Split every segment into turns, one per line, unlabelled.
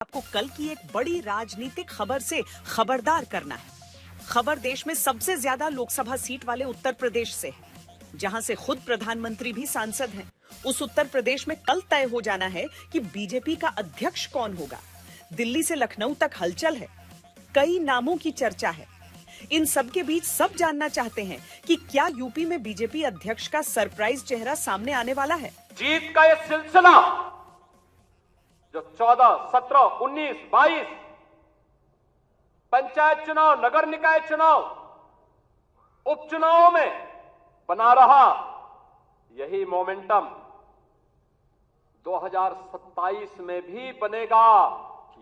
आपको कल की एक बड़ी राजनीतिक खबर से खबरदार करना है। खबर देश में सबसे ज्यादा लोकसभा सीट वाले उत्तर प्रदेश से है, जहां से खुद प्रधानमंत्री भी सांसद हैं। उस उत्तर प्रदेश में कल तय हो जाना है कि बीजेपी का अध्यक्ष कौन होगा। दिल्ली से लखनऊ तक हलचल है, कई नामों की चर्चा है। इन सब के बीच सब जानना चाहते हैं कि क्या यूपी में बीजेपी अध्यक्ष का सरप्राइज चेहरा सामने आने वाला है।
जीत का ये सिलसिला जो 14, 17, 19, 22 पंचायत चुनाव, नगर निकाय चुनाव, उपचुनावों में बना रहा, यही मोमेंटम 2027 में भी बनेगा।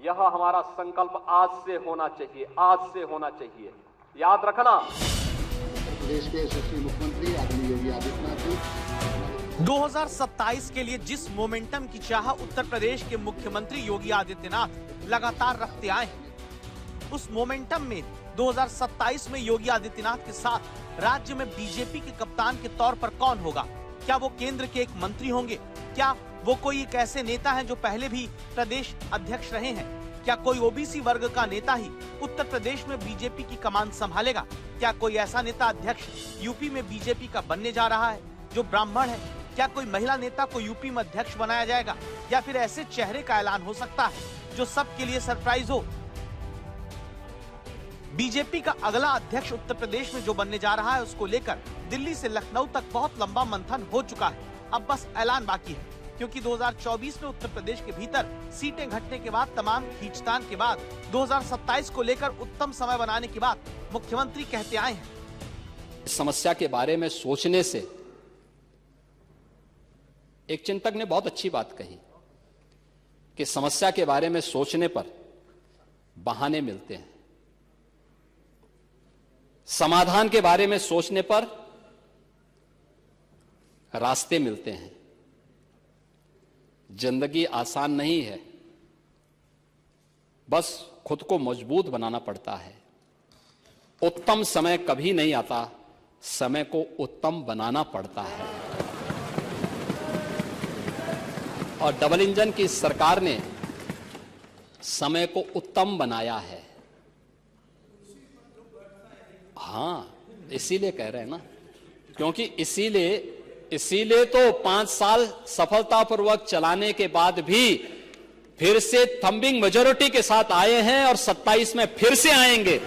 यह हमारा संकल्प आज से होना चाहिए, आज से होना चाहिए। याद रखना,
प्रदेश के यशस्वी मुख्यमंत्री आदरणीय योगी आदित्यनाथ जी
2027 के लिए जिस मोमेंटम की चाह उत्तर प्रदेश के मुख्यमंत्री योगी आदित्यनाथ लगातार रखते आए हैं, उस मोमेंटम में 2027 में योगी आदित्यनाथ के साथ राज्य में बीजेपी के कप्तान के तौर पर कौन होगा? क्या वो केंद्र के एक मंत्री होंगे? क्या वो कोई एक ऐसे नेता हैं जो पहले भी प्रदेश अध्यक्ष रहे हैं? क्या कोई ओबीसी वर्ग का नेता ही उत्तर प्रदेश में बीजेपी की कमान संभालेगा? क्या कोई ऐसा नेता अध्यक्ष यूपी में बीजेपी का बनने जा रहा है जो ब्राह्मण है? क्या कोई महिला नेता को यूपी में अध्यक्ष बनाया जाएगा, या फिर ऐसे चेहरे का ऐलान हो सकता है जो सबके लिए सरप्राइज हो? बीजेपी का अगला अध्यक्ष उत्तर प्रदेश में जो बनने जा रहा है, उसको लेकर दिल्ली से लखनऊ तक बहुत लंबा मंथन हो चुका है। अब बस ऐलान बाकी है, क्योंकि 2024 में उत्तर प्रदेश के भीतर सीटें घटने के बाद, तमाम खींचतान के बाद, 2027 को लेकर उत्तम समय बनाने के बाद मुख्यमंत्री कहते आए हैं।
इस समस्या के बारे में सोचने से एक चिंतक ने बहुत अच्छी बात कही कि समस्या के बारे में सोचने पर बहाने मिलते हैं, समाधान के बारे में सोचने पर रास्ते मिलते हैं। जिंदगी आसान नहीं है, बस खुद को मजबूत बनाना पड़ता है। उत्तम समय कभी नहीं आता, समय को उत्तम बनाना पड़ता है। और डबल इंजन की सरकार ने समय को उत्तम बनाया है। हाँ, इसीलिए कह रहे हैं ना, क्योंकि इसीलिए तो 5 साल सफलतापूर्वक चलाने के बाद भी फिर से थंबिंग मेजॉरिटी के साथ आए हैं और 27 में फिर से आएंगे।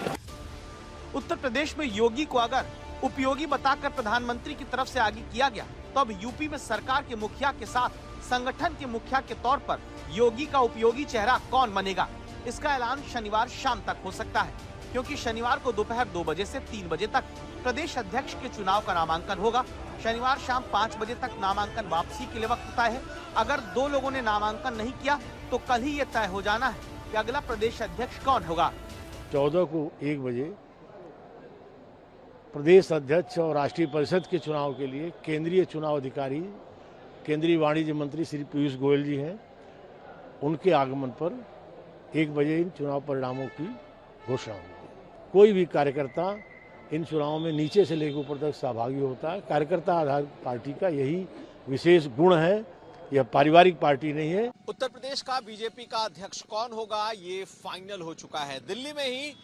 उत्तर प्रदेश में योगी को अगर उपयोगी बताकर प्रधानमंत्री की तरफ से आगे किया गया, तो अब यूपी में सरकार के मुखिया के साथ संगठन के मुखिया के तौर पर योगी का उपयोगी चेहरा कौन बनेगा, इसका ऐलान शनिवार शाम तक हो सकता है, क्योंकि शनिवार को दोपहर 2 बजे से 3 बजे तक प्रदेश अध्यक्ष के चुनाव का नामांकन होगा। शनिवार शाम 5 बजे तक नामांकन वापसी के लिए वक्त तय है। अगर 2 लोगों ने नामांकन नहीं किया तो कल ही ये तय हो जाना है कि अगला प्रदेश अध्यक्ष कौन होगा।
14 को 1 बजे प्रदेश अध्यक्ष और राष्ट्रीय परिषद के चुनाव के लिए केंद्रीय चुनाव अधिकारी, केंद्रीय वाणिज्य मंत्री श्री पीयूष गोयल जी हैं, उनके आगमन पर 1 बजे इन चुनाव परिणामों की घोषणा होगी। कोई भी कार्यकर्ता इन चुनावों में नीचे से लेकर ऊपर तक सहभागी होता है। कार्यकर्ता आधारित पार्टी का यही विशेष गुण है, यह पारिवारिक पार्टी नहीं है।
उत्तर प्रदेश का बीजेपी का अध्यक्ष कौन होगा, ये फाइनल हो चुका है। दिल्ली में ही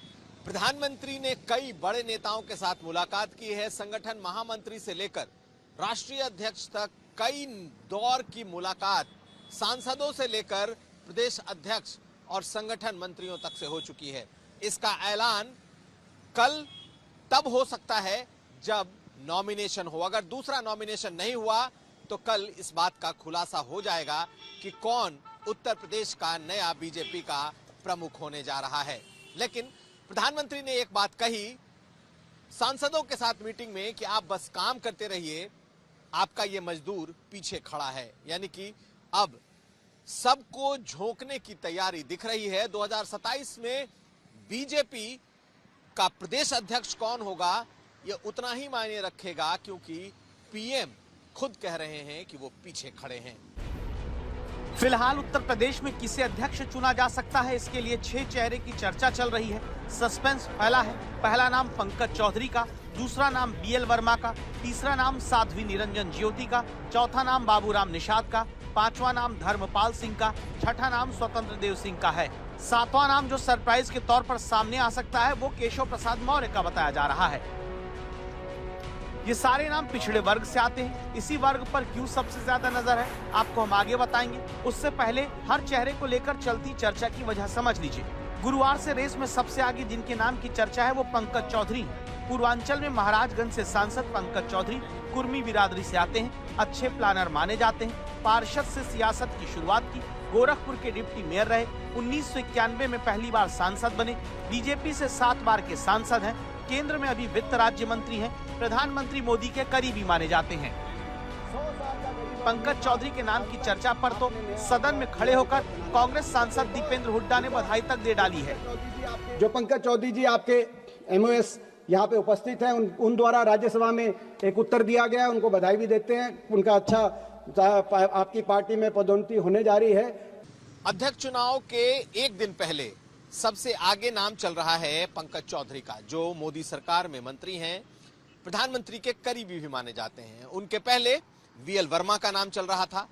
प्रधानमंत्री ने कई बड़े नेताओं के साथ मुलाकात की है। संगठन महामंत्री से लेकर राष्ट्रीय अध्यक्ष तक कई दौर की मुलाकात सांसदों से लेकर प्रदेश अध्यक्ष और संगठन मंत्रियों तक से हो चुकी है। इसका ऐलान कल तब हो सकता है जब नॉमिनेशन हो। अगर दूसरा नॉमिनेशन नहीं हुआ तो कल इस बात का खुलासा हो जाएगा कि कौन उत्तर प्रदेश का नया बीजेपी का प्रमुख होने जा रहा है। लेकिन प्रधानमंत्री ने एक बात कही सांसदों के साथ मीटिंग में कि आप बस काम करते रहिए, आपका ये मजदूर पीछे खड़ा है। यानी कि अब सबको झोंकने की तैयारी दिख रही है। 2027 में बीजेपी का प्रदेश अध्यक्ष कौन होगा, ये उतना ही मायने रखेगा, क्योंकि पीएम खुद कह रहे हैं कि वो पीछे खड़े हैं।
फिलहाल उत्तर प्रदेश में किसे अध्यक्ष चुना जा सकता है, इसके लिए 6 चेहरे की चर्चा चल रही है। सस्पेंस फैला है। पहला नाम पंकज चौधरी का, दूसरा नाम बीएल वर्मा का, तीसरा नाम साध्वी निरंजन ज्योति का, चौथा नाम बाबूराम निषाद का, पांचवा नाम धर्मपाल सिंह का, छठा नाम स्वतंत्र देव सिंह का है। सातवां नाम जो सरप्राइज के तौर पर सामने आ सकता है वो केशव प्रसाद मौर्य का बताया जा रहा है। ये सारे नाम पिछड़े वर्ग से आते हैं। इसी वर्ग पर क्यों सबसे ज्यादा नजर है, आपको हम आगे बताएंगे। उससे पहले हर चेहरे को लेकर चलती चर्चा की वजह समझ लीजिए। गुरुवार से रेस में सबसे आगे जिनके नाम की चर्चा है वो पंकज चौधरी हैं। पूर्वांचल में महाराजगंज से सांसद पंकज चौधरी कुर्मी बिरादरी से आते हैं। अच्छे प्लानर माने जाते हैं। पार्षद से सियासत की शुरुआत की। गोरखपुर के डिप्टी मेयर रहे। 1991 में पहली बार सांसद बने। बीजेपी से 7 बार के सांसद हैं। केंद्र में अभी वित्त राज्य मंत्री हैं। प्रधानमंत्री मोदी के करीबी माने जाते हैं। पंकज चौधरी के नाम की चर्चा पर तो सदन में खड़े होकर कांग्रेस सांसद दीपेंद्र हुड्डा ने बधाई तक दे डाली है।
जो पंकज चौधरी जी आपके एमओएस यहाँ पे उपस्थित हैं, उन द्वारा राज्यसभा में एक उत्तर दिया गया है, उनको बधाई भी देते हैं। उनका अच्छा आपकी पार्टी में पदोन्नति होने जा रही है।
अध्यक्ष चुनाव के एक दिन पहले सबसे आगे नाम चल रहा है पंकज चौधरी का, जो मोदी सरकार में मंत्री हैं, प्रधानमंत्री के करीबी भी माने जाते हैं। उनके पहले बीएल वर्मा का नाम चल रहा था।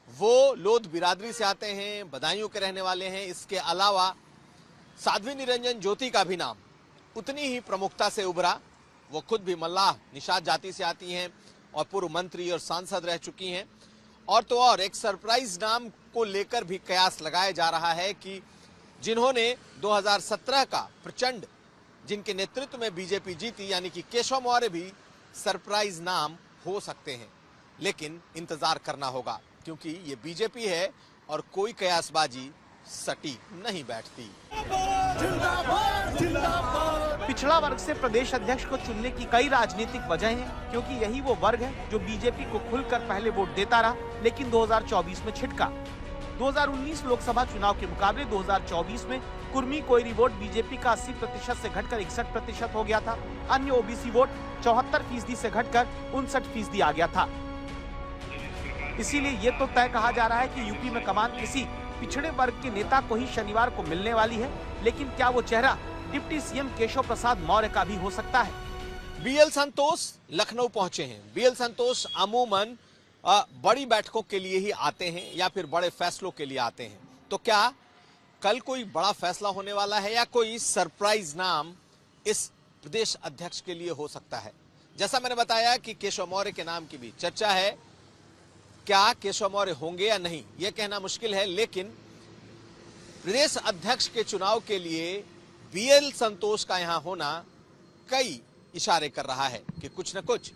वो लोध बिरादरी से आते हैं, बदायूं के रहने वाले हैं। इसके अलावा साध्वी निरंजन ज्योति का भी नाम उतनी ही प्रमुखता से उभरा। वो खुद भी मल्लाह निषाद जाति से आती हैं और पूर्व मंत्री और सांसद रह चुकी हैं। और तो और एक सरप्राइज नाम को लेकर भी कयास लगाया जा रहा है कि जिन्होंने 2017 का प्रचंड, जिनके नेतृत्व में बीजेपी जीती, यानी कि केशव मौर्य भी सरप्राइज नाम हो सकते हैं। लेकिन इंतजार करना होगा, क्योंकि ये बीजेपी है और कोई कयासबाजी सटीक नहीं बैठती।
पिछड़ा वर्ग से प्रदेश अध्यक्ष को चुनने की कई राजनीतिक वजह हैं, क्योंकि यही वो वर्ग है जो बीजेपी को खुलकर पहले वोट देता रहा, लेकिन 2024 में छिटका। 2019 लोकसभा चुनाव के मुकाबले 2024 में कुर्मी कोयरी वोट बीजेपी का 80% से घटकर 61% हो गया था। अन्य ओबीसी वोट 74% से घटकर 59% आ गया था। इसीलिए ये तो तय कहा जा रहा है कि यूपी में कमान किसी पिछड़े वर्ग के नेता को ही शनिवार को मिलने वाली है। लेकिन क्या वो चेहरा डिप्टी सीएम केशव प्रसाद मौर्य का भी हो सकता है?
बीएल संतोष लखनऊ पहुंचे हैं। बीएल संतोष अमूमन बड़ी बैठकों के लिए ही आते हैं या फिर बड़े फैसलों के लिए आते हैं। तो क्या कल कोई बड़ा फैसला होने वाला है या कोई सरप्राइज नाम इस प्रदेश अध्यक्ष के लिए हो सकता है? जैसा मैंने बताया कि केशव मौर्य के नाम की भी चर्चा है। क्या केशव मौर्य होंगे या नहीं, यह कहना मुश्किल है, लेकिन प्रदेश अध्यक्ष के चुनाव के लिए बीएल संतोष का यहां होना कई इशारे कर रहा है कि कुछ न कुछ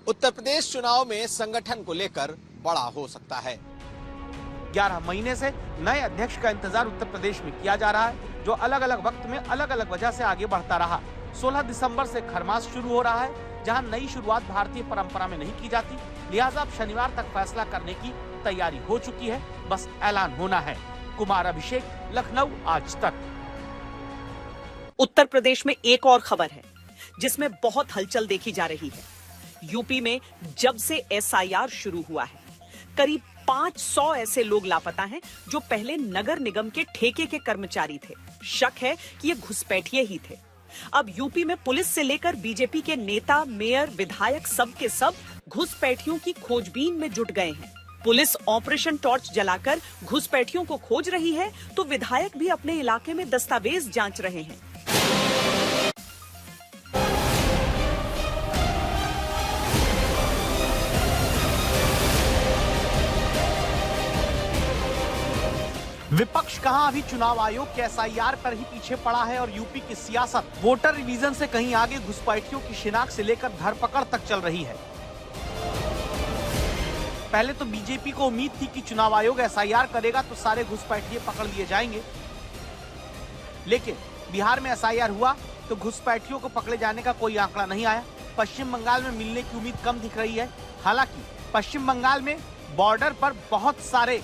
उत्तर प्रदेश चुनाव में संगठन को लेकर बड़ा हो सकता है।
11 महीने से नए अध्यक्ष का इंतजार उत्तर प्रदेश में किया जा रहा है, जो अलग अलग वक्त में अलग अलग वजह से आगे बढ़ता रहा। 16 दिसंबर से खरमास शुरू हो रहा है, जहां नई शुरुआत भारतीय परंपरा में नहीं की जाती। लिहाजा अब शनिवार तक फैसला करने की तैयारी हो चुकी है, बस ऐलान होना है। कुमार अभिषेक, लखनऊ, आज तक।
उत्तर प्रदेश में एक और खबर है जिसमें बहुत हलचल देखी जा रही है। यूपी में जब से एसआईआर शुरू हुआ है, करीब 500 ऐसे लोग लापता हैं जो पहले नगर निगम के ठेके के कर्मचारी थे। शक है कि ये घुसपैठिए ही थे। अब यूपी में पुलिस से लेकर बीजेपी के नेता, मेयर, विधायक सब के सब घुसपैठियों की खोजबीन में जुट गए हैं। पुलिस ऑपरेशन टॉर्च जलाकर घुसपैठियों को खोज रही है, तो विधायक भी अपने इलाके में दस्तावेज जांच रहे हैं।
विपक्ष कहां अभी चुनाव आयोग के एसआईआर पर ही पीछे पड़ा है और यूपी की सियासत वोटर रिवीजन से कहीं आगे घुसपैठियों की शिनाख्त से लेकर धरपकड़ तक चल रही है। पहले तो बीजेपी को उम्मीद थी कि चुनाव आयोग एसआईआर करेगा तो सारे घुसपैठिए पकड़ लिए जाएंगे, लेकिन बिहार में एसआईआर हुआ तो घुसपैठियों को पकड़े जाने का कोई आंकड़ा नहीं आया। पश्चिम बंगाल में मिलने की उम्मीद कम दिख रही है। हालांकि पश्चिम बंगाल में बॉर्डर पर बहुत सारे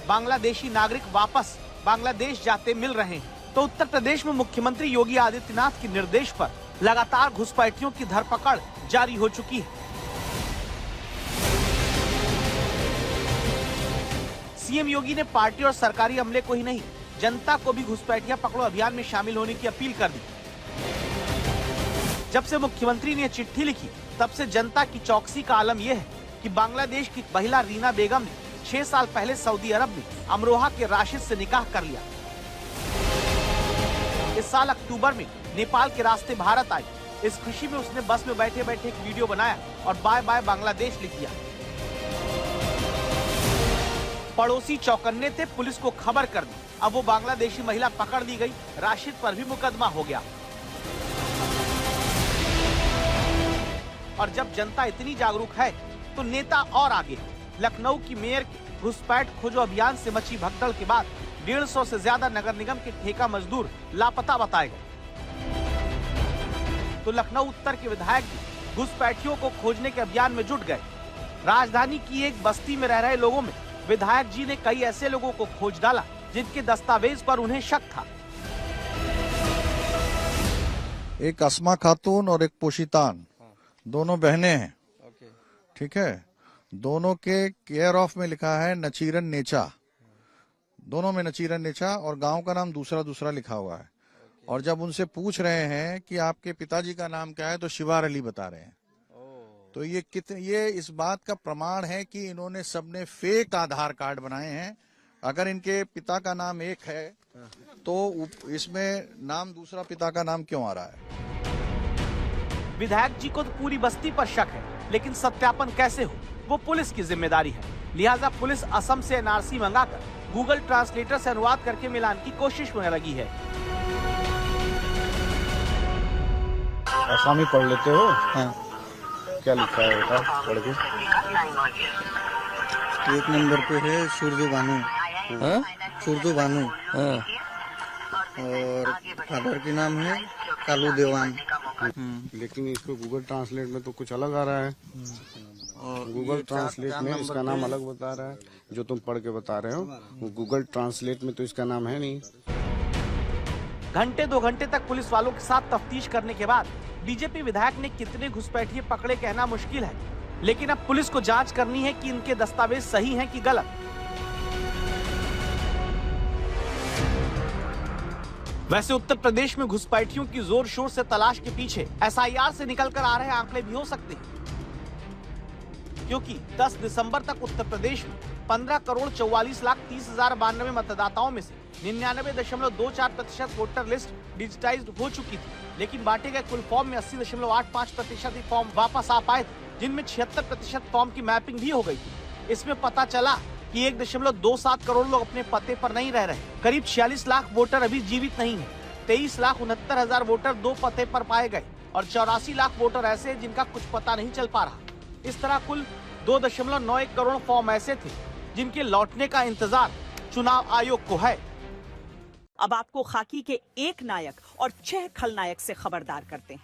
बांग्लादेशी नागरिक वापस बांग्लादेश जाते मिल रहे हैं। तो उत्तर प्रदेश में मुख्यमंत्री योगी आदित्यनाथ के निर्देश पर लगातार घुसपैठियों की धरपकड़ जारी हो चुकी है। सीएम योगी ने पार्टी और सरकारी अमले को ही नहीं, जनता को भी घुसपैठिया पकड़ो अभियान में शामिल होने की अपील कर दी। जब से मुख्यमंत्री ने चिट्ठी लिखी, तब से जनता की चौकसी का आलम यह है कि बांग्लादेश की महिला रीना बेगम ने 6 साल पहले सऊदी अरब में अमरोहा के राशिद से निकाह कर लिया। इस साल अक्टूबर में नेपाल के रास्ते भारत आई। इस खुशी में उसने बस में बैठे बैठे एक वीडियो बनाया और बाय बाय बांग्लादेश लिख दिया। पड़ोसी चौकन्ने थे, पुलिस को खबर कर दी। अब वो बांग्लादेशी महिला पकड़ ली गई, राशिद पर भी मुकदमा हो गया। और जब जनता इतनी जागरूक है तो नेता और आगे। लखनऊ की मेयर के घुसपैठ खोजो अभियान से मची भगदड़ के बाद 150 से ज्यादा नगर निगम के ठेका मजदूर लापता बताए गए। तो लखनऊ उत्तर के विधायक भी घुसपैठियों को खोजने के अभियान में जुट गए। राजधानी की एक बस्ती में रह रहे लोगों में विधायक जी ने कई ऐसे लोगों को खोज डाला जिनके दस्तावेज पर उन्हें शक था।
एक अस्मा खातून और एक पोशीतान, दोनों बहनें हैं। ठीक है, दोनों के केयर ऑफ में लिखा है नचीरन नेचा, दोनों में नचीरन नेचा, और गांव का नाम दूसरा दूसरा लिखा हुआ है। और जब उनसे पूछ रहे हैं कि आपके पिताजी का नाम क्या है तो शिवार अली बता रहे हैं। तो ये इस बात का प्रमाण है कि इन्होंने सबने फेक आधार कार्ड बनाए हैं। अगर इनके पिता का नाम एक है तो इसमें नाम दूसरा पिता का नाम क्यों आ रहा है?
विधायक जी को तो पूरी बस्ती पर शक है, लेकिन सत्यापन कैसे हो वो पुलिस की जिम्मेदारी है। लिहाजा पुलिस असम से एनआरसी मंगाकर गूगल ट्रांसलेटर से अनुवाद करके मिलान की कोशिश में लगी है।
आसामी पढ़ लेते हो? हाँ। क्या लिखा है बेटा, पढ़ के?
1 नंबर पे है सुरजू बानू। हाँ? सुरजू बानू। हाँ। और फादर के नाम है कालू देवान।
लेकिन इसको गूगल ट्रांसलेट में तो कुछ अलग आ रहा है। और गूगल ट्रांसलेट में इसका नाम अलग बता रहा है। जो तुम पढ़ के बता रहे हो गूगल ट्रांसलेट में तो इसका नाम है नहीं।
घंटे 2 घंटे तक पुलिस वालों के साथ तफ्तीश करने के बाद बीजेपी विधायक ने कितने घुसपैठिए पकड़े कहना मुश्किल है, लेकिन अब पुलिस को जांच करनी है कि इनके दस्तावेज सही हैं कि गलत। वैसे उत्तर प्रदेश में घुसपैठियों की जोर शोर से तलाश के पीछे एसआईआर से निकलकर आ रहे आंकड़े भी हो सकते हैं, क्योंकि 10 दिसंबर तक उत्तर प्रदेश में 15,44,30,092 मतदाताओं में से 99.24% वोटर लिस्ट डिजिटाइज्ड हो चुकी थी। लेकिन बांटे गए कुल फॉर्म में 80.85% ही फॉर्म वापस आ पाए थे, जिनमें 76% फॉर्म की मैपिंग भी हो गई थी। इसमें पता चला कि 1.27 करोड़ लोग अपने पते पर नहीं रह रहे। करीब 46 लाख वोटर अभी जीवित नहीं है। 23,69,000 वोटर 2 पते पर पाए गए और 84 लाख वोटर ऐसे हैं जिनका कुछ पता नहीं चल पा रहा। इस तरह कुल 2.91 करोड़ फॉर्म ऐसे थे जिनके लौटने का इंतजार चुनाव आयोग को है।
अब आपको खाकी के एक नायक और 6 खलनायक से खबरदार करते हैं,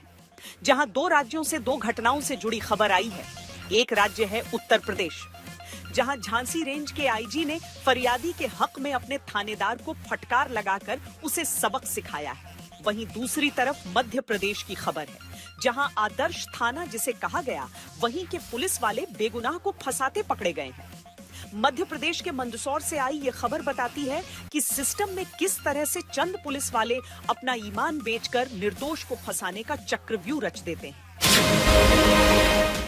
जहां 2 राज्यों से 2 घटनाओं से जुड़ी खबर आई है। एक राज्य है उत्तर प्रदेश, जहां झांसी रेंज के आईजी ने फरियादी के हक में अपने थानेदार को फटकार लगाकर उसे सबक सिखाया है। वहीं दूसरी तरफ मध्य प्रदेश की खबर है, जहां आदर्श थाना जिसे कहा गया, वहीं के पुलिस वाले बेगुनाह को फंसाते पकड़े गए हैं। मध्य प्रदेश के मंदसौर से आई ये खबर बताती है कि सिस्टम में किस तरह से चंद पुलिस वाले अपना ईमान बेचकर निर्दोष को फंसाने का चक्रव्यूह रच देते हैं।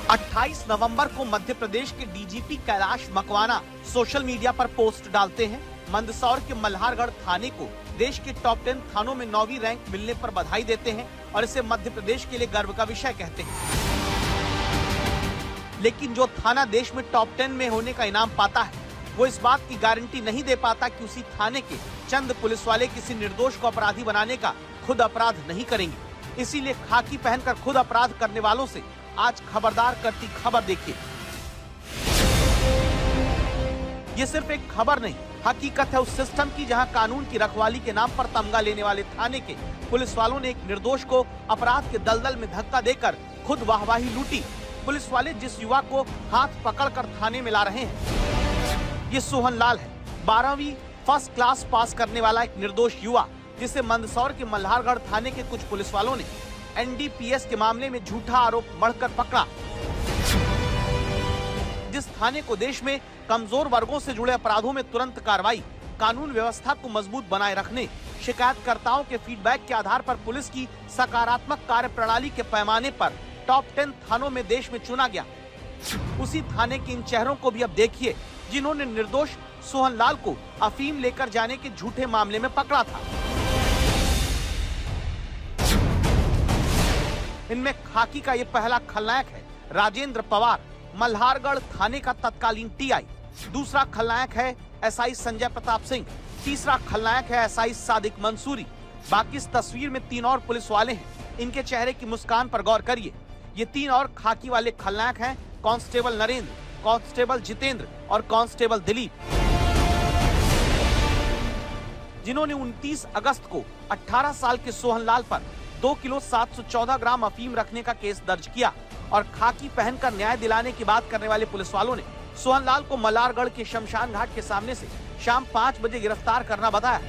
28 नवंबर को मध्य प्रदेश के DGP Kailash Makwana social media पर पोस्ट डालते हैं। मंदसौर के मल्हारगढ़ थाने को देश के टॉप 10 थानों में 9वीं रैंक मिलने पर बधाई देते हैं और इसे मध्य प्रदेश के लिए गर्व का विषय कहते हैं। लेकिन जो थाना देश में टॉप 10 में होने का इनाम पाता है, वो इस बात की गारंटी नहीं दे पाता कि उसी थाने के चंद पुलिस वाले किसी निर्दोष को अपराधी बनाने का खुद अपराध नहीं करेंगे। इसीलिए खाकी पहनकर खुद अपराध करने वालों से आज खबरदार करती खबर देखिए। ये सिर्फ एक खबर नहीं, हकीकत है उस सिस्टम की जहां कानून की रखवाली के नाम पर तमगा लेने वाले थाने के पुलिस वालों ने एक निर्दोष को अपराध के दलदल में धक्का देकर खुद वाहवाही लूटी। पुलिस वाले जिस युवा को हाथ पकड़कर थाने में ला रहे हैं, ये सोहन लाल है, 12वीं फर्स्ट क्लास पास करने वाला एक निर्दोष युवा, जिसे मंदसौर के मल्हारगढ़ थाने के कुछ पुलिस वालों ने एनडीपीएस के मामले में झूठा आरोप बढ़कर पकड़ा, जिस थाने को देश में कमजोर वर्गों से जुड़े अपराधों में तुरंत कार्रवाई, कानून व्यवस्था को मजबूत बनाए रखने, शिकायतकर्ताओं के फीडबैक के आधार पर पुलिस की सकारात्मक कार्य प्रणाली के पैमाने पर टॉप 10 थानों में देश में चुना गया। उसी थाने के इन चेहरों को भी अब देखिए जिन्होंने निर्दोष सोहनलाल को अफीम लेकर जाने के झूठे मामले में पकड़ा था। इनमें खाकी का ये पहला खलनायक है राजेंद्र पवार, मल्हारगढ़ थाने का तत्कालीन टीआई। दूसरा खलनायक है एसआई संजय प्रताप सिंह। तीसरा खलनायक है एसआई सादिक मंसूरी। बाकी इस तस्वीर में 3 और पुलिस वाले हैं। इनके चेहरे की मुस्कान पर गौर करिए। ये 3 और खाकी वाले खलनायक हैं कांस्टेबल नरेंद्र, कांस्टेबल जितेंद्र और कांस्टेबल दिलीप, जिन्होंने 29 अगस्त को 18 साल के सोहनलाल पर 2 किलो 714 ग्राम अफीम रखने का केस दर्ज किया। और खाकी पहनकर न्याय दिलाने की बात करने वाले पुलिस वालों ने सोहनलाल को मल्हारगढ़ के शमशान घाट के सामने से शाम 5 बजे गिरफ्तार करना बताया।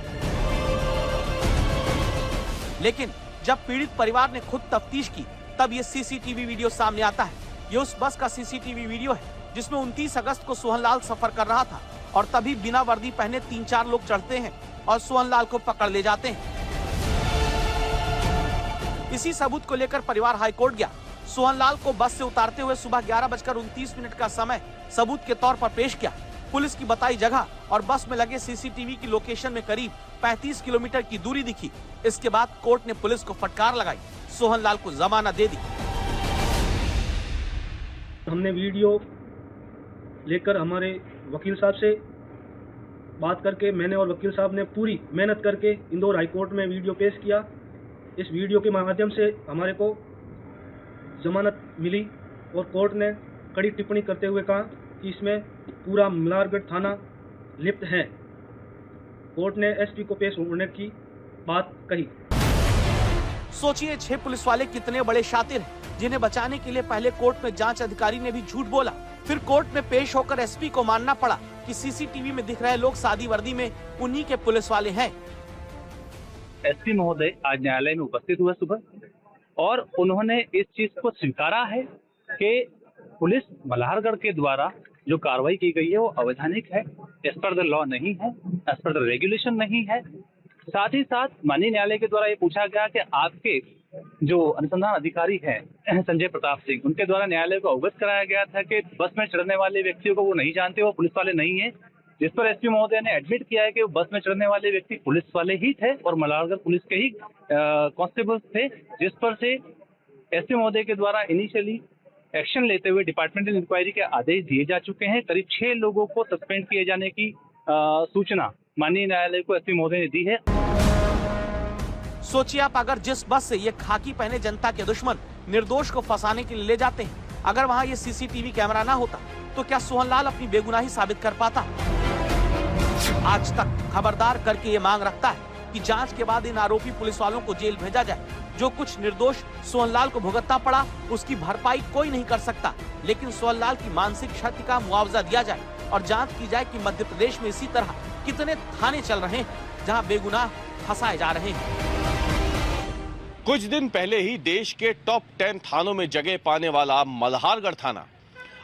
लेकिन जब पीड़ित परिवार ने खुद तफ्तीश की तब ये सीसीटीवी वीडियो सामने आता है। ये उस बस का सीसीटीवी वीडियो है जिसमें 29 अगस्त को सोहनलाल सफर कर रहा था और तभी बिना वर्दी पहने 3-4 लोग चढ़ते हैं और सोहनलाल को पकड़ ले जाते हैं। इसी सबूत को लेकर परिवार हाईकोर्ट गया। सोहनलाल को बस से उतारते हुए सुबह 11:29 का समय सबूत के तौर पर पेश किया। पुलिस की बताई जगह और बस में लगे सीसीटीवी की लोकेशन में करीब 35 किलोमीटर की दूरी दिखी। इसके बाद कोर्ट ने पुलिस को फटकार लगाई, सोहनलाल को जमानत दे दी।
हमने वीडियो लेकर हमारे वकील साहब से बात करके मैंने और वकील साहब ने पूरी मेहनत करके इंदौर हाईकोर्ट में वीडियो पेश किया। इस वीडियो के माध्यम से हमारे को जमानत मिली और कोर्ट ने कड़ी टिप्पणी करते हुए कहा कि इसमें पूरा मल्हारगढ़ थाना लिप्त है। कोर्ट ने एसपी को पेश होने की बात कही।
सोचिए 6 पुलिस वाले कितने बड़े शातिर हैं, जिन्हें बचाने के लिए पहले कोर्ट में जांच अधिकारी ने भी झूठ बोला। फिर कोर्ट में पेश होकर एसपी को मानना पड़ा कि सीसीटीवी में दिख रहे लोग सादी वर्दी में उन्हीं के पुलिस वाले हैं।
एसपी महोदय आज न्यायालय में उपस्थित हुए सुबह और उन्होंने इस चीज को स्वीकारा है कि पुलिस मल्हारगढ़ के द्वारा जो कार्रवाई की गई है वो अवैधानिक है, एज पर द लॉ नहीं है, एज पर द रेगुलेशन नहीं है। साथ ही साथ माननीय न्यायालय के द्वारा ये पूछा गया कि आपके जो अनुसंधान अधिकारी हैं संजय प्रताप सिंह, उनके द्वारा न्यायालय को अवगत कराया गया था कि बस में चढ़ने वाले व्यक्तियों को वो नहीं जानते, वो पुलिस वाले नहीं है। जिस पर एसपी महोदय ने एडमिट किया है कि वो बस में चढ़ने वाले व्यक्ति पुलिस वाले ही थे और मल्हारगढ़ पुलिस के ही कांस्टेबल थे। जिस पर से एसपी महोदय के द्वारा इनिशियली एक्शन लेते हुए डिपार्टमेंटल इंक्वायरी के आदेश दिए जा चुके हैं। करीब 6 लोगों को सस्पेंड किए जाने की सूचना माननीय न्यायालय को एसपी महोदय ने दी है।
सोचिए आप, अगर जिस बस से ये खाकी पहने जनता के दुश्मन निर्दोष को फंसाने के लिए ले जाते हैं, अगर वहाँ ये सीसीटीवी कैमरा ना होता तो क्या सोहनलाल अपनी बेगुनाही साबित कर पाता? आज तक खबरदार करके ये मांग रखता है कि जांच के बाद इन आरोपी पुलिस वालों को जेल भेजा जाए। जो कुछ निर्दोष सोहनलाल को भुगतना पड़ा उसकी भरपाई कोई नहीं कर सकता, लेकिन सोहनलाल की मानसिक क्षति का मुआवजा दिया जाए और जांच की जाए कि मध्य प्रदेश में इसी तरह कितने थाने चल रहे हैं जहां बेगुनाह फंसाए जा रहे हैं।
कुछ दिन पहले ही देश के टॉप 10 थानों में जगह पाने वाला मल्हारगढ़ थाना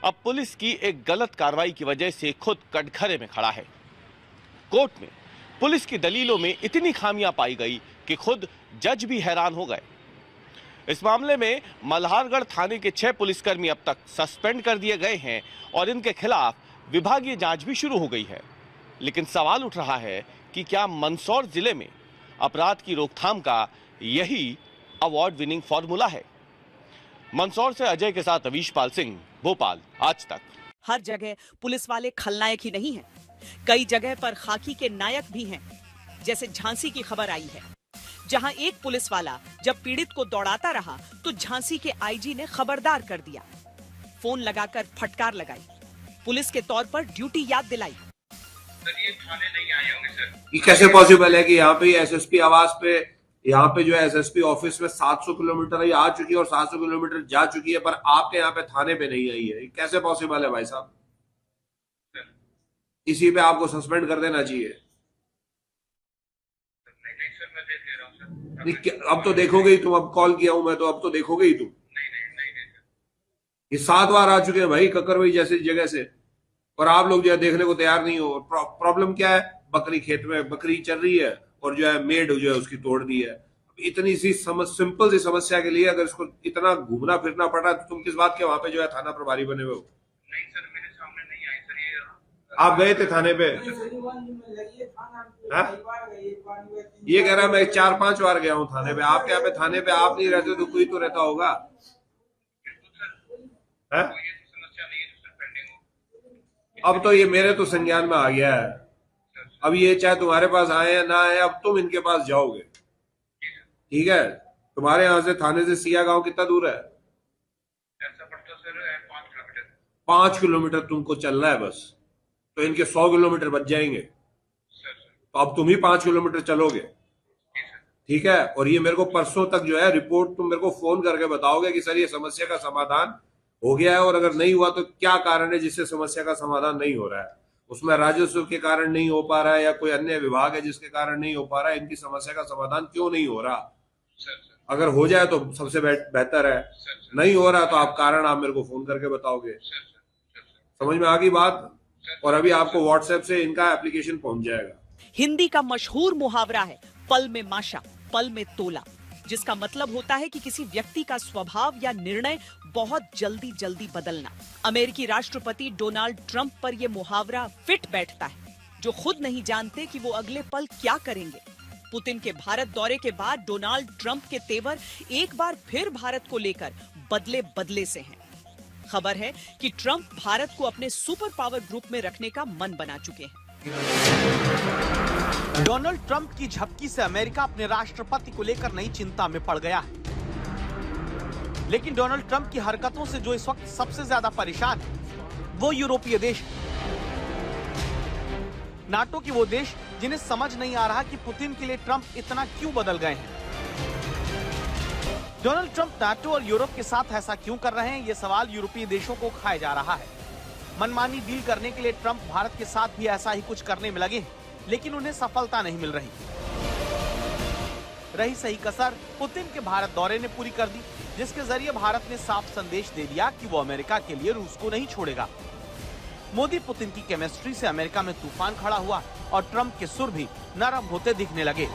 अब पुलिस की एक गलत कार्रवाई की वजह से खुद कटघरे में खड़ा है। कोर्ट में पुलिस की दलीलों में इतनी खामियां पाई गई कि खुद जज भी हैरान हो गए। इस मामले में मल्हारगढ़ थाने के 6 पुलिसकर्मी अब तक सस्पेंड कर दिए गए हैं और इनके खिलाफ विभागीय जांच भी शुरू हो गई है। लेकिन सवाल उठ रहा है कि क्या मंदसौर जिले में अपराध की रोकथाम का यही अवार्ड विनिंग फॉर्मूला है? मंदसौर से अजय के साथ अवीशपाल सिंह, भोपाल, आज तक।
हर जगह पुलिस वाले खलनायक ही नहीं हैं, कई जगह पर खाकी के नायक भी हैं। जैसे झांसी की खबर आई है, जहां एक पुलिस वाला जब पीड़ित को दौड़ाता रहा तो झांसी के आईजी ने खबरदार कर दिया, फोन लगाकर फटकार लगाई, पुलिस के तौर पर ड्यूटी याद दिलाई।
ये कैसे पॉसिबल है कि यहाँ पे एसएसपी आवास पे, यहाँ पे जो है एसएसपी ऑफिस में 700 किलोमीटर आ चुकी है और 700 किलोमीटर जा चुकी है, पर आपके यहाँ पे थाने पे नहीं आई है? ये कैसे पॉसिबल है भाई साहब? इसी पे आपको सस्पेंड कर देना चाहिए। अब तो देखोगे ही तुम, अब कॉल किया हूं मैं तो अब तो देखोगे ही तुम। ये 7 बार आ चुके हैं भाई ककरवई जैसी जगह से, और आप लोग जो है देखने को तैयार नहीं हो। प्रॉब्लम क्या है? बकरी खेत में बकरी चल रही है और जो है मेड जो है उसकी तोड़ दी है। इतनी सी सिंपल सी समस्या के लिए अगर इसको इतना घूमना फिरना पड़ा तो तुम किस बात के वहां पे जो है थाना प्रभारी बने हुए हो?
नहीं सर, मेरे सामने नहीं आई सर ये।
आप गए थे थाने पे? ये कह रहा मैं 4-5 बार गया हूँ थाने पे। आपके यहाँ पे थाने पे आप नहीं रहते तो कोई तो रहता होगा है? अब तो ये मेरे तो संज्ञान में आ गया है। अब ये चाहे तुम्हारे पास आए या ना आए, अब तुम इनके पास जाओगे, ठीक है? तुम्हारे यहाँ से थाने से सिया गांव कितना दूर है? 5 किलोमीटर तुमको चलना है बस, तो इनके 100 किलोमीटर बच जाएंगे। तो अब तुम ही 5 किलोमीटर चलोगे, ठीक है? और ये मेरे को परसों तक जो है रिपोर्ट तुम मेरे को फोन करके बताओगे कि सर ये समस्या का समाधान हो गया है, और अगर नहीं हुआ तो क्या कारण है जिससे समस्या का समाधान नहीं हो रहा है। उसमें राजस्व के कारण नहीं हो पा रहा है या कोई अन्य विभाग है जिसके कारण नहीं हो पा रहा है। इनकी समस्या का समाधान क्यों नहीं हो रहा? अगर हो जाए तो सबसे बेहतर है, नहीं हो रहा तो आप कारण आप मेरे को फोन करके बताओगे। समझ में आ गई बात? और अभी आपको व्हाट्सएप से इनका एप्लीकेशन पहुंच जाएगा।
हिंदी का मशहूर मुहावरा है पल में माशा पल में तोला, जिसका मतलब होता है कि किसी व्यक्ति का स्वभाव या निर्णय बहुत जल्दी जल्दी बदलना। अमेरिकी राष्ट्रपति डोनाल्ड ट्रंप पर यह मुहावरा फिट बैठता है, जो खुद नहीं जानते कि वो अगले पल क्या करेंगे। पुतिन के भारत दौरे के बाद डोनाल्ड ट्रंप के तेवर एक बार फिर भारत को लेकर बदले बदले से हैं। खबर है कि ट्रंप भारत को अपने सुपर पावर ग्रुप में रखने का मन बना चुके हैं।
डोनाल्ड ट्रंप की झपकी से अमेरिका अपने राष्ट्रपति को लेकर नई चिंता में पड़ गया है। लेकिन डोनाल्ड ट्रंप की हरकतों से जो इस वक्त सबसे ज्यादा परेशान है वो यूरोपीय देश है। नाटो के वो देश जिन्हें समझ नहीं आ रहा कि पुतिन के लिए ट्रंप इतना क्यों बदल गए हैं। डोनाल्ड ट्रंप नाटो और यूरोप के साथ ऐसा क्यों कर रहे हैं, ये सवाल यूरोपीय देशों को खाया जा रहा है। मनमानी डील करने के लिए ट्रंप भारत के साथ भी ऐसा ही कुछ करने में लगे हैं, लेकिन उन्हें सफलता नहीं मिल रही। रही सही कसर पुतिन के भारत दौरे ने पूरी कर दी, जिसके जरिए भारत ने साफ संदेश दे दिया कि वो अमेरिका के लिए रूस को नहीं छोड़ेगा। मोदी पुतिन की केमिस्ट्री से अमेरिका में तूफान खड़ा हुआ और ट्रंप के सुर भी नरम होते दिखने लगे।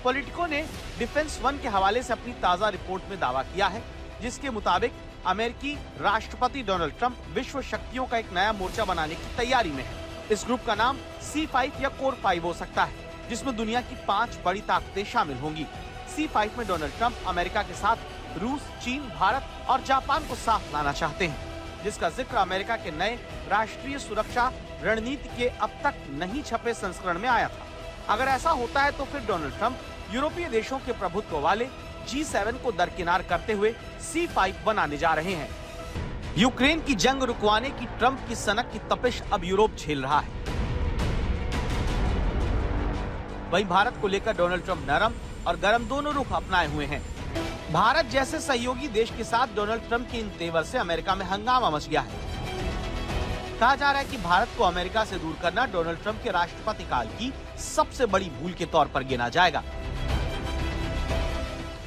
पॉलिटिको ने डिफेंस वन के हवाले से अपनी ताजा रिपोर्ट में दावा किया है, जिसके मुताबिक अमेरिकी राष्ट्रपति डोनाल्ड ट्रंप विश्व शक्तियों का एक नया मोर्चा बनाने की तैयारी में है। इस ग्रुप का नाम C5 या कोर 5 हो सकता है, जिसमें दुनिया की 5 बड़ी ताकतें शामिल होंगी। C5 में डोनाल्ड ट्रंप अमेरिका के साथ रूस, चीन, भारत और जापान को साथ लाना चाहते हैं, जिसका जिक्र अमेरिका के नए राष्ट्रीय सुरक्षा रणनीति के अब तक नहीं छपे संस्करण में आया था। अगर ऐसा होता है तो फिर डोनाल्ड ट्रंप यूरोपीय देशों के प्रभुत्व वाले G7 को दरकिनार करते हुए C5 बनाने जा रहे हैं। यूक्रेन की जंग रुकवाने की ट्रंप की सनक की तपिश अब यूरोप झेल रहा है। वहीं भारत को लेकर डोनाल्ड ट्रंप नरम और गरम दोनों रुख अपनाए हुए हैं। भारत जैसे सहयोगी देश के साथ डोनाल्ड ट्रंप के इन तेवर से अमेरिका में हंगामा मच गया है। कहा जा रहा है कि भारत को अमेरिका से दूर करना डोनाल्ड ट्रंप के राष्ट्रपति काल की सबसे बड़ी भूल के तौर पर गिना जाएगा।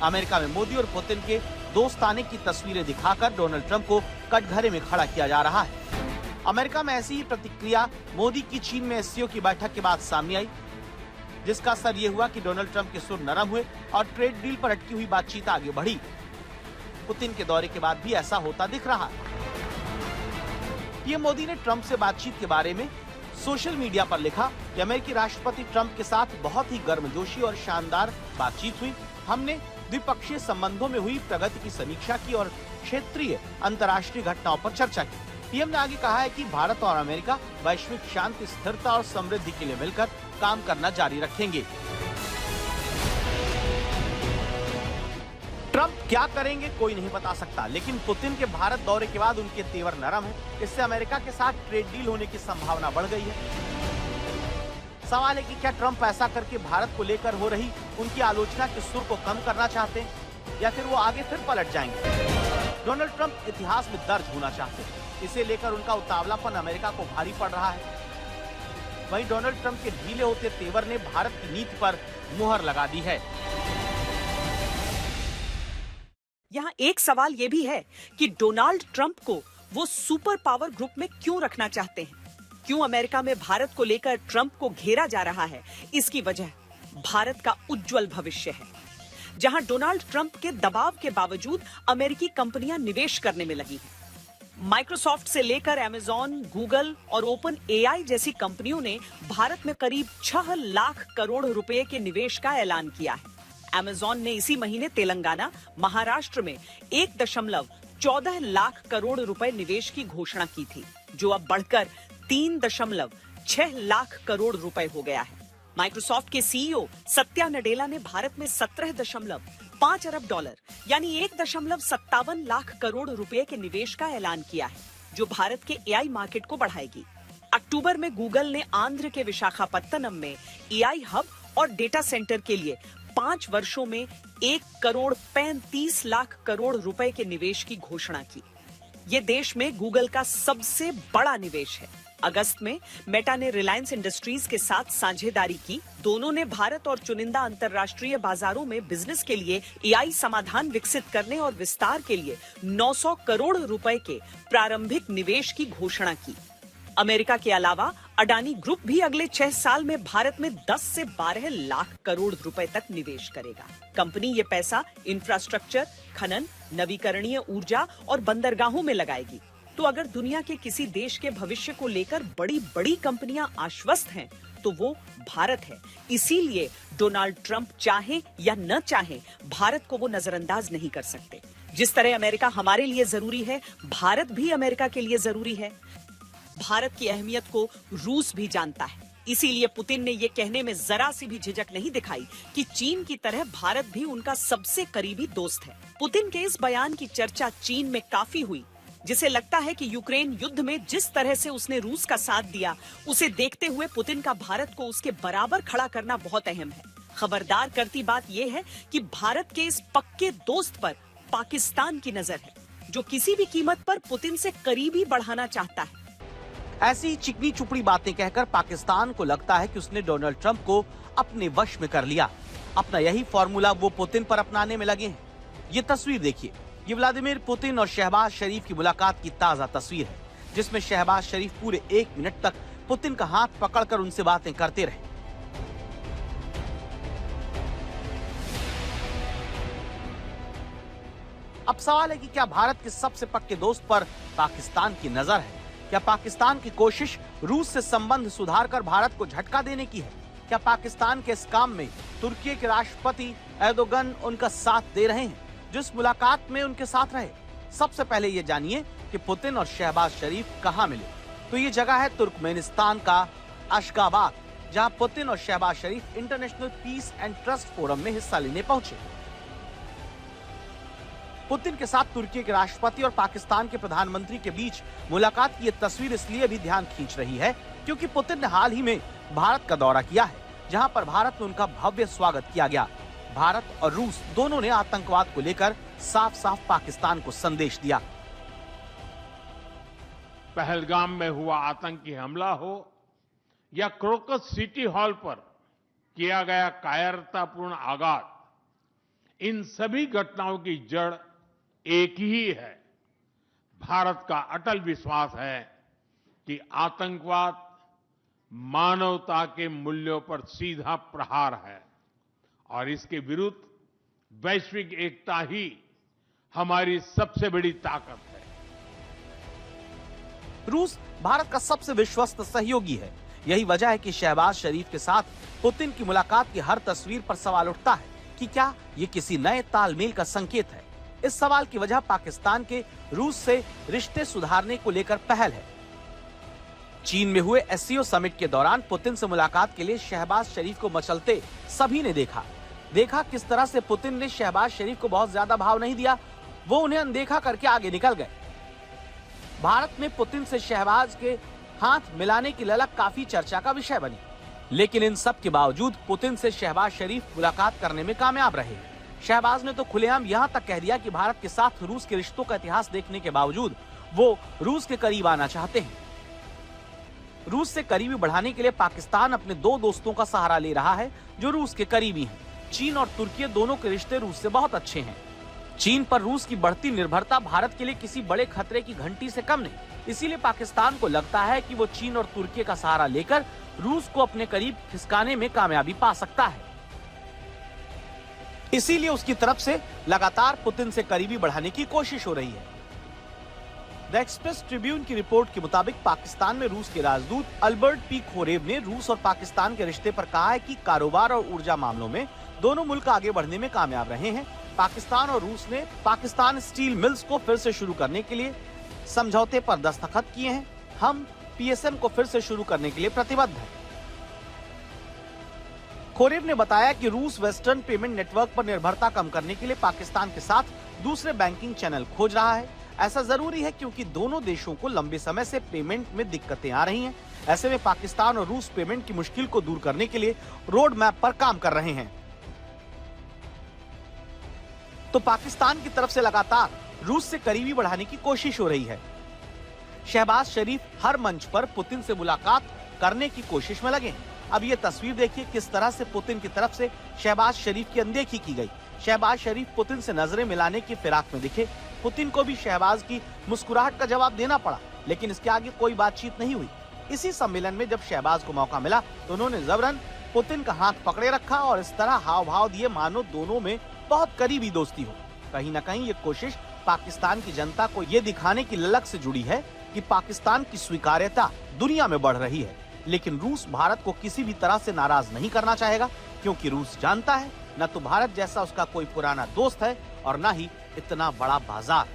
अमेरिका में मोदी और पुतिन के दोस्ताने की तस्वीरें दिखाकर डोनाल्ड ट्रंप को कटघरे में खड़ा किया जा रहा है। अमेरिका में ऐसी ही प्रतिक्रिया मोदी की चीन में SCO की बैठक के बाद सामने आई, जिसका असर ये हुआ कि डोनाल्ड ट्रंप के सुर नरम हुए और ट्रेड डील पर अटकी हुई बातचीत आगे बढ़ी। पुतिन के दौरे के बाद भी ऐसा होता दिख रहा है। पीएम मोदी ने ट्रंप से बातचीत के बारे में सोशल मीडिया पर लिखा कि अमेरिकी राष्ट्रपति ट्रंप के साथ बहुत ही गर्मजोशी और शानदार बातचीत हुई। हमने द्विपक्षीय संबंधों में हुई प्रगति की समीक्षा की और क्षेत्रीय अंतर्राष्ट्रीय घटनाओं पर चर्चा की। पीएम ने आगे कहा है कि भारत और अमेरिका वैश्विक शांति, स्थिरता और समृद्धि के लिए मिलकर काम करना जारी रखेंगे। ट्रंप क्या करेंगे कोई नहीं बता सकता, लेकिन पुतिन के भारत दौरे के बाद उनके तेवर नरम है। इससे अमेरिका के साथ ट्रेड डील होने की संभावना बढ़ गई है। सवाल है कि क्या ट्रंप ऐसा करके भारत को लेकर हो रही उनकी आलोचना के सुर को कम करना चाहते हैं या फिर वो आगे फिर पलट जाएंगे। डोनाल्ड ट्रंप इतिहास में दर्ज होना चाहते हैं, इसे लेकर उनका उतावलापन अमेरिका को भारी पड़ रहा है। वहीं डोनाल्ड ट्रंप के ढीले होते तेवर ने भारत की नीति पर मुहर लगा दी है।
यहाँ एक सवाल ये भी है कि डोनाल्ड ट्रंप को वो सुपर पावर ग्रुप में क्यों रखना चाहते हैं? क्यों अमेरिका में भारत को लेकर ट्रंप को घेरा जा रहा है? इसकी वजह भारत का उज्जवल भविष्य है, जहां डोनाल्ड ट्रंप के दबाव के बावजूद अमेरिकी कंपनियां निवेश करने में लगी हैं। माइक्रोसॉफ्ट से लेकर अमेजॉन, गूगल और ओपन एआई जैसी कंपनियों ने भारत में करीब 6 लाख करोड़ रुपए के निवेश का ऐलान किया है। अमेजॉन ने इसी महीने तेलंगाना, महाराष्ट्र में 1.14 लाख करोड़ रुपए निवेश की घोषणा की थी, जो अब बढ़कर 3.6 लाख करोड़ रुपए हो गया है। माइक्रोसॉफ्ट के सीईओ सत्या नडेला ने भारत में 17.5 अरब डॉलर यानी 1.57 लाख करोड़ रुपए के निवेश का ऐलान किया है, जो भारत के एआई मार्केट को बढ़ाएगी। अक्टूबर में गूगल ने आंध्र के विशाखापत्तनम में एआई हब और डेटा सेंटर के लिए 5 वर्षों में 1.35 करोड़ रुपए के निवेश की घोषणा की। ये देश में गूगल का सबसे बड़ा निवेश है। अगस्त में मेटा ने रिलायंस इंडस्ट्रीज के साथ साझेदारी की। दोनों ने भारत और चुनिंदा अंतर्राष्ट्रीय बाजारों में बिजनेस के लिए एआई समाधान विकसित करने और विस्तार के लिए 900 करोड़ रुपए के प्रारंभिक निवेश की घोषणा की। अमेरिका के अलावा अडानी ग्रुप भी अगले 6 साल में भारत में 10 से 12 लाख करोड़ रुपए तक निवेश करेगा। कंपनी ये पैसा इंफ्रास्ट्रक्चर, खनन, नवीकरणीय ऊर्जा और बंदरगाहों में लगाएगी। तो अगर दुनिया के किसी देश के भविष्य को लेकर बड़ी कंपनियां आश्वस्त हैं, तो वो भारत है। इसीलिए डोनाल्ड ट्रंप चाहे या न चाहे, भारत को वो नजरअंदाज नहीं कर सकते। जिस तरह अमेरिका हमारे लिए जरूरी है, भारत भी अमेरिका के लिए जरूरी है। भारत की अहमियत को रूस भी जानता है। इसीलिए पुतिन ने ये कहने में जरा सी भी झिझक नहीं दिखाई कि चीन की तरह भारत भी उनका सबसे करीबी दोस्त है। पुतिन के इस बयान की चर्चा चीन में काफी हुई, जिसे लगता है कि यूक्रेन युद्ध में जिस तरह से उसने रूस का साथ दिया, उसे देखते हुए पुतिन का भारत को उसके बराबर खड़ा करना बहुत अहम है। खबरदार करती बात यह है कि भारत के इस पक्के दोस्त पर पाकिस्तान की नजर है, जो किसी भी कीमत पर पुतिन से करीबी बढ़ाना चाहता है।
ऐसी चिकनी चुपड़ी बातें कहकर पाकिस्तान को लगता है कि उसने डोनाल्ड ट्रंप को अपने वश में कर लिया। अपना यही फॉर्मूला वो पुतिन पर अपनाने में लगे हैं। ये तस्वीर देखिए, ये व्लादिमीर पुतिन और शहबाज शरीफ की मुलाकात की ताजा तस्वीर है, जिसमें शहबाज शरीफ पूरे 1 मिनट तक पुतिन का हाथ पकड़कर उनसे बातें करते रहे। अब सवाल है कि क्या भारत के सबसे पक्के दोस्त पर पाकिस्तान की नजर है? क्या पाकिस्तान की कोशिश रूस से संबंध सुधारकर भारत को झटका देने की है? क्या पाकिस्तान के इस काम में तुर्की के राष्ट्रपति एर्दोगन उनका साथ दे रहे हैं, जिस मुलाकात में उनके साथ रहे? सबसे पहले ये जानिए कि पुतिन और शहबाज शरीफ कहां मिले। तो ये जगह है तुर्कमेनिस्तान का अशगाबाद, जहां पुतिन और Shehbaz Sharif international peace and trust forum में हिस्सा लेने पहुंचे। पुतिन के साथ तुर्की के राष्ट्रपति और पाकिस्तान के प्रधानमंत्री के बीच मुलाकात की ये तस्वीर इसलिए भी ध्यान खींच रही है क्योंकि पुतिन ने हाल ही में भारत का दौरा किया है, जहां पर भारत में उनका भव्य स्वागत किया गया। भारत और रूस दोनों ने आतंकवाद को लेकर साफ साफ पाकिस्तान को संदेश दिया।
पहलगाम में हुआ आतंकी हमला हो या क्रोकस सिटी हॉल पर किया गया कायरतापूर्ण आघात, इन सभी घटनाओं की जड़ एक ही है। भारत का अटल विश्वास है कि आतंकवाद मानवता के मूल्यों पर सीधा प्रहार है और इसके विरुद्ध वैश्विक एकता ही हमारी सबसे बड़ी ताकत है।
रूस भारत का सबसे विश्वस्त सहयोगी है। यही वजह है कि शहबाज शरीफ के साथ पुतिन की मुलाकात की हर तस्वीर पर सवाल उठता है कि क्या ये किसी नए तालमेल का संकेत है। इस सवाल की वजह पाकिस्तान के रूस से रिश्ते सुधारने को लेकर पहल है। चीन में हुए एससीओ समिट के दौरान पुतिन से मुलाकात के लिए शहबाज शरीफ को मचलते सभी ने देखा किस तरह से पुतिन ने शहबाज शरीफ को बहुत ज्यादा भाव नहीं दिया, वो उन्हें अनदेखा करके आगे निकल गए। भारत में पुतिन से शहबाज के हाथ मिलाने की ललक काफी चर्चा का विषय बनी, लेकिन इन सब के बावजूद पुतिन से शहबाज शरीफ मुलाकात करने में कामयाब रहे। शहबाज ने तो खुलेआम यहां तक कह दिया कि भारत के साथ रूस के रिश्तों का इतिहास देखने के बावजूद वो रूस के करीब आना चाहते हैं। रूस से करीबी बढ़ाने के लिए पाकिस्तान अपने 2 दोस्तों का सहारा ले रहा है जो रूस के करीबी हैं। चीन और तुर्की दोनों के रिश्ते रूस से बहुत अच्छे हैं। चीन पर रूस की बढ़ती निर्भरता भारत के लिए किसी बड़े खतरे की घंटी से कम नहीं। इसीलिए पाकिस्तान को लगता है कि वो चीन और तुर्की का सहारा लेकर रूस को अपने करीब खिसकाने में कामयाबी पा सकता है। इसीलिए उसकी तरफ से लगातार पुतिन से करीबी बढ़ाने की कोशिश हो रही है। द एक्सप्रेस ट्रिब्यून की रिपोर्ट के मुताबिक पाकिस्तान में रूस के राजदूत अल्बर्ट पी खोरेव ने रूस और पाकिस्तान के रिश्ते पर कहा है कि कारोबार और ऊर्जा मामलों में दोनों मुल्क आगे बढ़ने में कामयाब रहे हैं। पाकिस्तान और रूस ने पाकिस्तान स्टील मिल्स को फिर से शुरू करने के लिए समझौते पर दस्तखत किए हैं। हम पीएसएम को फिर से शुरू करने के लिए प्रतिबद्ध हैं। खोरेव ने बताया कि रूस वेस्टर्न पेमेंट नेटवर्क पर निर्भरता कम करने के लिए पाकिस्तान के साथ दूसरे बैंकिंग चैनल खोज रहा है। ऐसा जरूरी है क्योंकि दोनों देशों को लंबे समय से पेमेंट में दिक्कतें आ रही हैं। ऐसे में पाकिस्तान और रूस पेमेंट की मुश्किल को दूर करने के लिए रोड मैप पर काम कर रहे हैं। तो पाकिस्तान की तरफ से लगातार रूस से करीबी बढ़ाने की कोशिश हो रही है। शहबाज शरीफ हर मंच पर पुतिन से मुलाकात करने की कोशिश में लगे हैं। अब ये तस्वीर देखिए किस तरह से पुतिन की तरफ से शहबाज शरीफ की अनदेखी की गई। शहबाज शरीफ पुतिन से नजरें मिलाने की फिराक में दिखे। पुतिन को भी शहबाज की मुस्कुराहट का जवाब देना पड़ा, लेकिन इसके आगे कोई बातचीत नहीं हुई। इसी सम्मेलन में जब शहबाज को मौका मिला तो उन्होंने जबरन पुतिन का हाथ पकड़े रखा और इस तरह हाव भाव दिए मानो दोनों में बहुत करीबी दोस्ती हो। कहीं न कहीं ये कोशिश पाकिस्तान की जनता को ये दिखाने की ललक से जुड़ी है कि पाकिस्तान की स्वीकार्यता दुनिया में बढ़ रही है। लेकिन रूस भारत को किसी भी तरह से नाराज नहीं करना चाहेगा, क्योंकि रूस जानता है न तो भारत जैसा उसका कोई पुराना दोस्त है और न ही इतना बड़ा बाजार।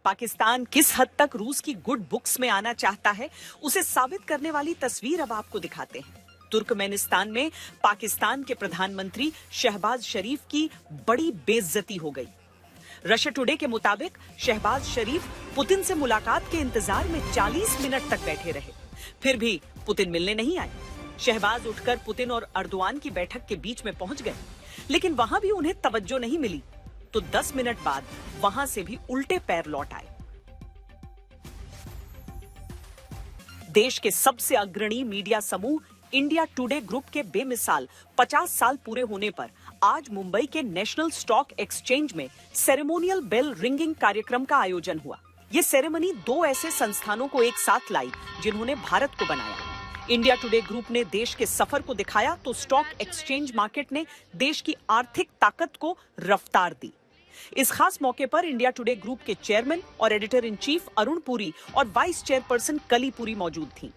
पाकिस्तान किस हद तक रूस की गुड बुक्स में आना चाहता है, उसे साबित करने वाली तस्वीर अब आपको दिखाते हैं। तुर्कमेनिस्तान में पाकिस्तान के प्रधानमंत्री शहबाज शरीफ की बड़ी बेइज्जती हो गई। रशिया टुडे के मुताबिक शहबाज शरीफ पुतिन से मुलाकात के इंतजार में 40 मिनट तक बैठे रहे, फिर भी पुतिन मिलने नहीं आए। शहबाज उठकर पुतिन और अर्दोआन की बैठक के बीच में पहुंच गए, लेकिन वहां भी उन्हें तवज्जो नहीं मिली। तो 10 मिनट बाद वहां से भी उल्टे पैर लौट आए। देश के सबसे अग्रणी मीडिया समूह इंडिया टुडे ग्रुप के बेमिसाल 50 साल पूरे होने पर आज मुंबई के नेशनल स्टॉक एक्सचेंज में सेरेमोनियल बेल रिंगिंग कार्यक्रम का आयोजन हुआ। ये सेरेमनी 2 ऐसे संस्थानों को एक साथ लाई जिन्होंने भारत को बनाया। इंडिया टुडे ग्रुप ने देश के सफर को दिखाया तो स्टॉक एक्सचेंज मार्केट ने देश की आर्थिक ताकत को रफ्तार दी। इस खास मौके पर इंडिया टुडे ग्रुप के चेयरमैन और editor in chief Arun Puri और वाइस चेयरपर्सन कली पुरी मौजूद थीं।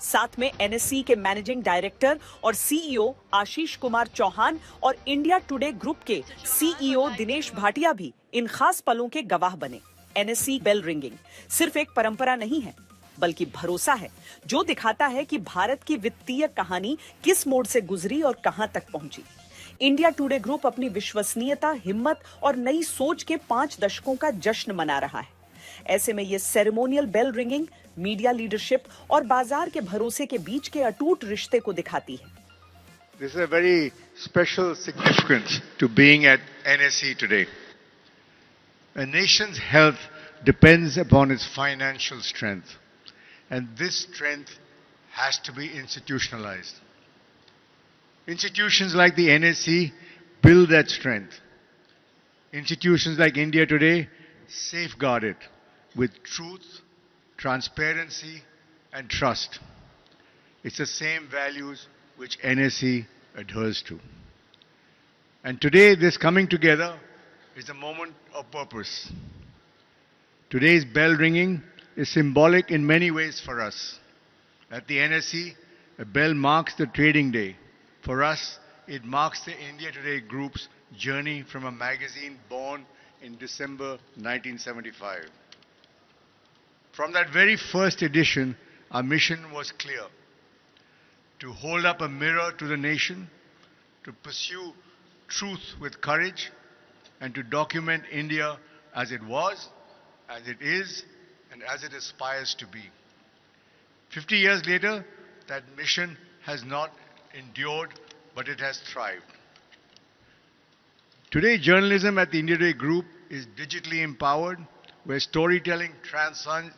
साथ में एनएसई के मैनेजिंग डायरेक्टर और सीईओ आशीष कुमार चौहान और इंडिया टुडे ग्रुप के सीईओ दिनेश भाटिया भी इन खास पलों के गवाह बने। एनएसई बेल रिंगिंग सिर्फ एक परंपरा नहीं है, बल्कि भरोसा है जो दिखाता है कि भारत की वित्तीय कहानी किस मोड़ से गुजरी और कहां तक पहुंची। इंडिया टुडे ग्रुप अपनी विश्वसनीयता, हिम्मत और नई सोच के 5 दशकों का जश्न मना रहा है। ऐसे में ये ceremonial bell ringing media leadership और बाजार के भरोसे के बीच के अटूट रिश्ते को दिखाती है।
This is a very special significance to being at NSE today. A nation's health depends upon its financial strength, and this strength has to be institutionalized. Institutions like the NSE build that strength. Institutions like India Today safeguard it with truth, transparency, and trust. It's the same values which NSE adheres to. And today, this coming together is a moment of purpose. Today's bell ringing is symbolic in many ways for us. At the NSE, a bell marks the trading day. For us, it marks the India Today Group's journey from a magazine born in December 1975. From that very first edition, our mission was clear: to hold up a mirror to the nation, to pursue truth with courage, and to document India as it was, as it is, and as it aspires to be. 50 years later, that mission has not endured, but it has thrived. Today, journalism at the India Today Group is digitally empowered, where storytelling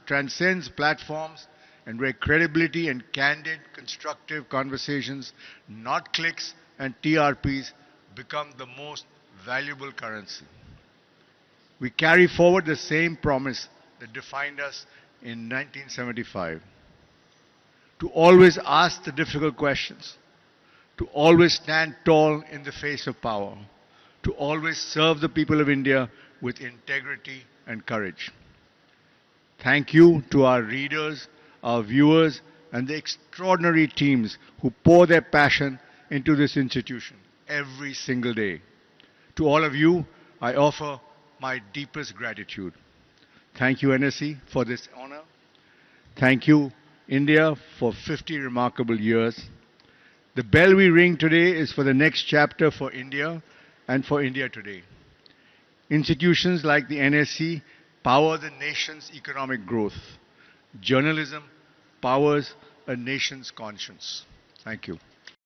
transcends platforms and where credibility and candid, constructive conversations, not clicks and TRPs, become the most valuable currency. We carry forward the same promise that defined us in 1975, to always ask the difficult questions, to always stand tall in the face of power, to always serve the people of India with integrity and courage. Thank you to our readers, our viewers, and the extraordinary teams who pour their passion into this institution every single day. To all of you, I offer my deepest gratitude. Thank you, NSE, for this honor. Thank you, India, for 50 remarkable years. The bell we ring today is for the next chapter for India and for India today. Institutions like the NSE power the nation's economic growth. Journalism powers a nation's conscience. Thank you.